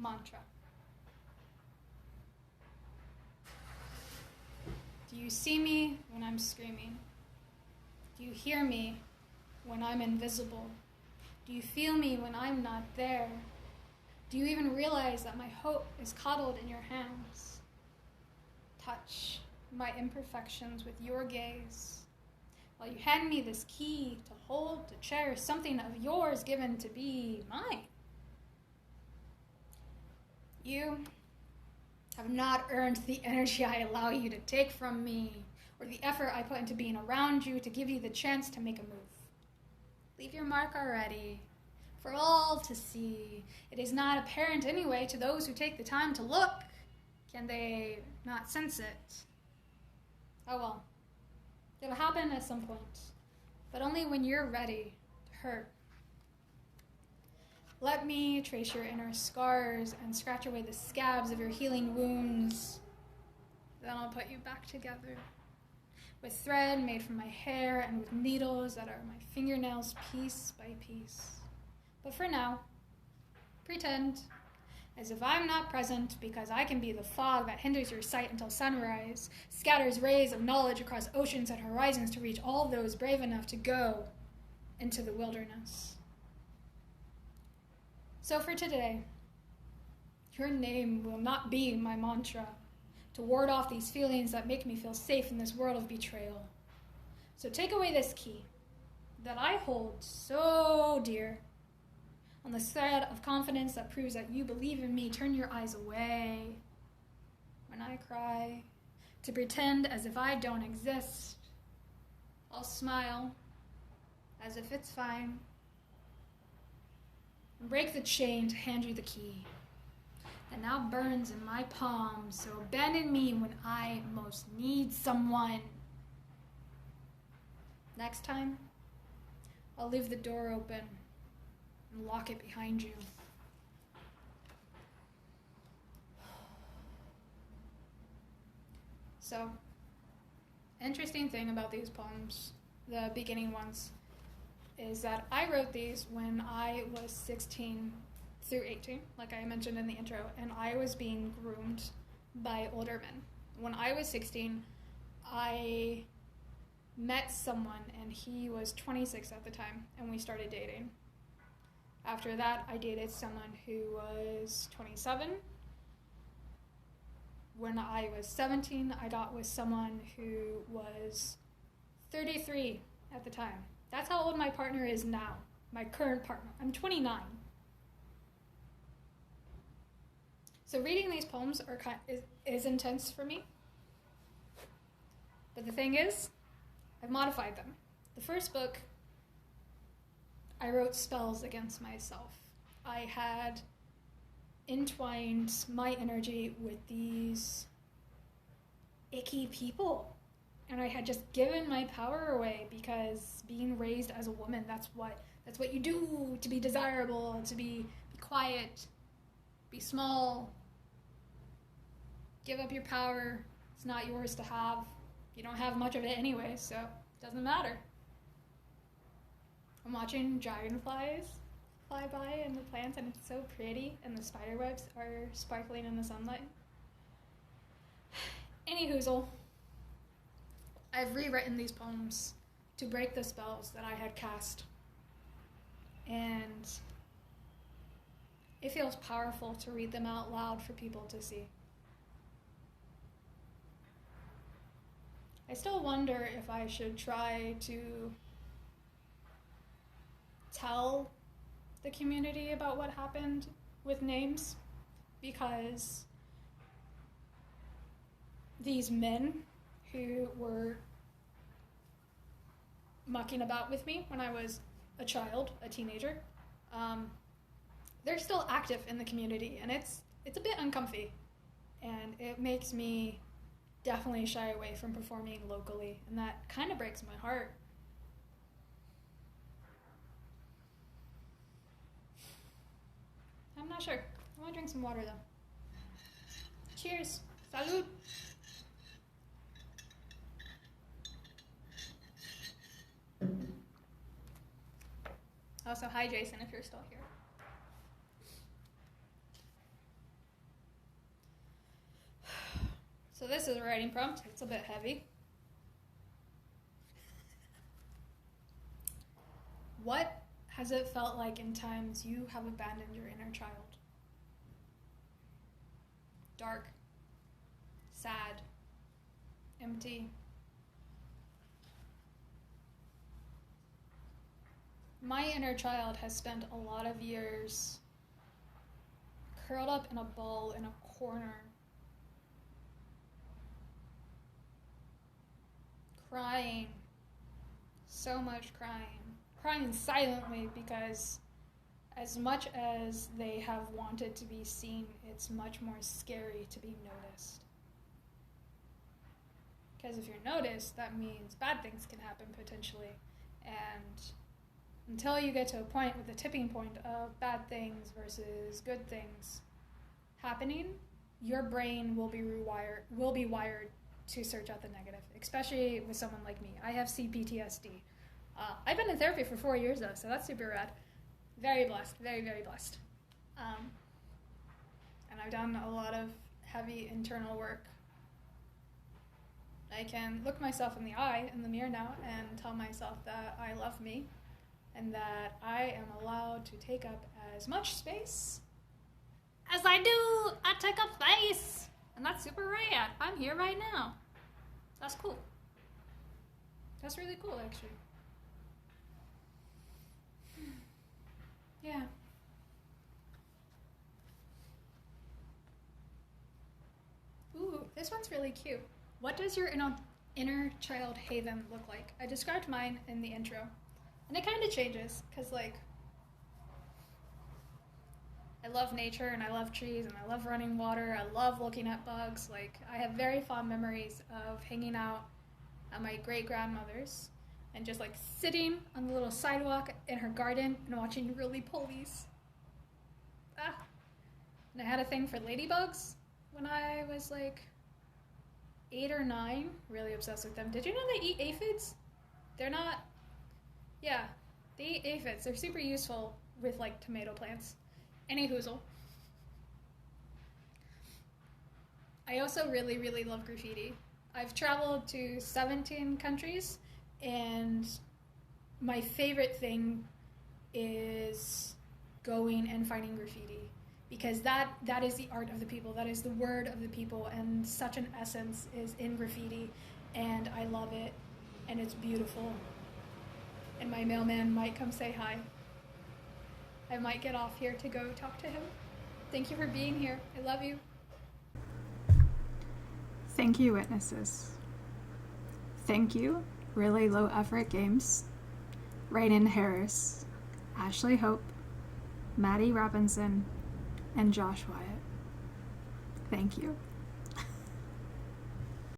mantra. Do you see me when I'm screaming? Do you hear me when I'm invisible? Do you feel me when I'm not there? Do you even realize that my hope is coddled in your hands? Touch my imperfections with your gaze, while you hand me this key to hold, to cherish something of yours given to be mine. You have not earned the energy I allow you to take from me, or the effort I put into being around you to give you the chance to make a move. Leave your mark already, for all to see. It is not apparent anyway to those who take the time to look. Can they not sense it? Oh well, it'll happen at some point, but only when you're ready to hurt. Let me trace your inner scars and scratch away the scabs of your healing wounds. Then I'll put you back together, with thread made from my hair and with needles that are my fingernails piece by piece. But for now, pretend as if I'm not present, because I can be the fog that hinders your sight until sunrise, scatters rays of knowledge across oceans and horizons to reach all those brave enough to go into the wilderness. So for today, your name will not be my mantra to ward off these feelings that make me feel safe in this world of betrayal. So take away this key that I hold so dear. On the thread of confidence that proves that you believe in me, turn your eyes away when I cry, to pretend as if I don't exist. I'll smile as if it's fine, and break the chain to hand you the key that now burns in my palm, so abandon me when I most need someone. Next time, I'll leave the door open and lock it behind you. So, interesting thing about these poems, the beginning ones, is that I wrote these when I was 16 through 18, like I mentioned in the intro, and I was being groomed by older men. When I was 16, I met someone, and he was 26 at the time, and we started dating. After that, I dated someone who was 27. When I was 17, I got with someone who was 33 at the time. That's how old my partner is now, my current partner. I'm 29. So reading these poems is intense for me. But the thing is, I've modified them. The first book, I wrote spells against myself. I had entwined my energy with these icky people, and I had just given my power away, because being raised as a woman, that's what you do to be desirable, to be quiet, be small, give up your power. It's not yours to have. You don't have much of it anyway, so it doesn't matter. I'm watching dragonflies fly by in the plants, and it's so pretty, and the spider webs are sparkling in the sunlight. Anyhoozle, I've rewritten these poems to break the spells that I had cast, and it feels powerful to read them out loud for people to see. I still wonder if I should try to tell the community about what happened with names, because these men who were mucking about with me when I was a child, a teenager, they're still active in the community, and it's a bit uncomfy, and it makes me definitely shy away from performing locally, and that kind of breaks my heart. I'm not sure. I want to drink some water though. Cheers. Salud. Also, hi Jason, if you're still here. So this is a writing prompt. It's a bit heavy. What has it felt like in times you have abandoned your inner child? Dark, sad, empty. My inner child has spent a lot of years curled up in a ball in a corner, crying, so much crying silently, because as much as they have wanted to be seen, it's much more scary to be noticed. Because if you're noticed, that means bad things can happen potentially, and until you get to a point with the tipping point of bad things versus good things happening, your brain will be wired to search out the negative, especially with someone like me. I have CPTSD. I've been in therapy for 4 years though, so that's super rad. Very blessed, very, very blessed. And I've done a lot of heavy internal work. I can look myself in the eye in the mirror now and tell myself that I love me, and that I am allowed to take up as much space as I do. I take up space, and that's super rad. I'm here right now. That's cool. That's really cool, actually. Yeah. Ooh, this one's really cute. What does your inner child haven look like? I described mine in the intro. And it kind of changes, because, like, I love nature, and I love trees, and I love running water. I love looking at bugs. Like, I have very fond memories of hanging out at my great-grandmother's and just, like, sitting on the little sidewalk in her garden and watching roly-polies. And I had a thing for ladybugs when I was, like, 8 or 9. Really obsessed with them. Did you know they eat aphids? They're not... Yeah, they eat aphids. They're super useful with, like, tomato plants. Any hoozle. I also really, really love graffiti. I've traveled to 17 countries, and my favorite thing is going and finding graffiti, because that is the art of the people. That is the word of the people, and such an essence is in graffiti, and I love it, and it's beautiful. And my mailman might come say hi. I might get off here to go talk to him. Thank you for being here. I love you. Thank you, witnesses. Thank you, Really Low Effort Games, Raiden Harris, Ashley Hope, Maddie Robinson, and Josh Wyatt. Thank you.